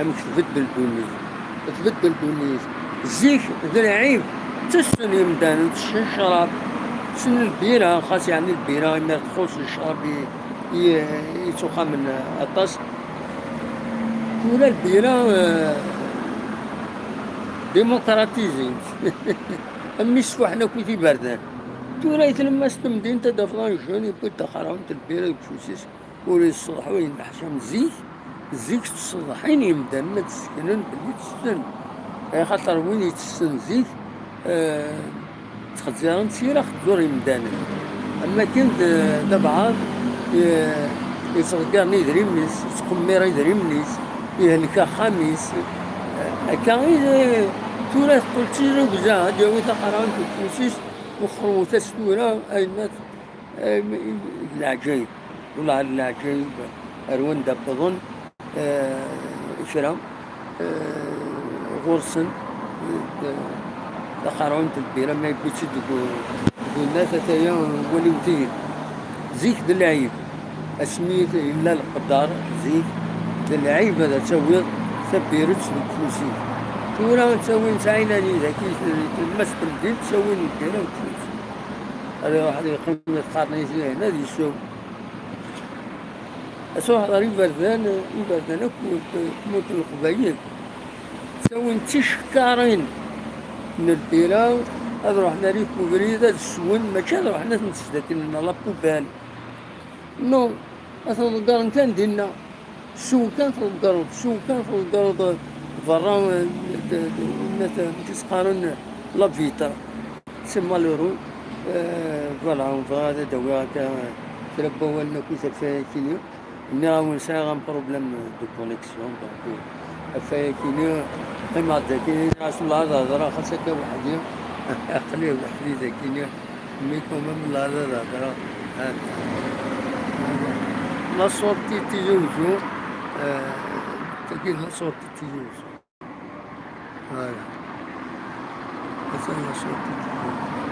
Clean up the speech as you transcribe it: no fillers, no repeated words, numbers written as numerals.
أمك تبدل دونيس، تبدل دونيس. زيك ذا العيب تسن يمدان تسن الشراب، تسن البيرة خاص يعني البيرة ما تدخلش الشراب يتوقع من الطاس. ولا البيرة ديمقراطيزي. أمي السفاح كنتي باردان. تورا يتلمس تمدين تدفضان شوني بوتا خراون البيرة بشوسيس ولي الصبح وين نحشم زيك تصلحين يمدان ما تسكنن بلي تسكن. خاطر وين يتسن زيك تخزيران تسيرا خزور يمدانا. أما كنت دبعض يتغقرني دريمنيس يتقمير يدريمنيس يهلكا خاميس هكا غير. تورا تقول تجري بزاف جاوي تقراون في الكوسيس وخروطة تورا أينات العجيب ولا العجيب أروان دبضن شرا غرسن تقراون البيرة ما يبيتش الناس تايا ولي وزير زيك بالعيب اسميت إلا القدار زيك بالعيب هذا تسوي سبيرتش بالفلوسي. تورا تسوي نسعيناني ذاكي تلمس بالدين تسوي البيرة والفلوس. هذا واحد يقوم يتقارني فيه هنا ذي السوق. أسوأ هذا يبردان كموت القبايل تسوي تشكارين من البيرة. هذا رحنا ريف مبريدة السون ما كان رحنا نتسداتين لنا لابوبال نو. أصلا القرن كان دينا السوق كان في القرن، السوق كان في القرن برا تسقارن لافيتا تسمى لورو. فوالا هذا دواء تربوا لنا كوسا فيها كيلو. إنا ونسا غان بروبليم دو كونيكسيون دونك فيها كيلو قيمة ذاكي رسول الله هذا خاصك وحدي عقلي وحدي ذاكي ميكم من لا هذا لا صورتي تيجوزو تجي لا صورتي تيجوزو هذا لا صورتي تيجوزو.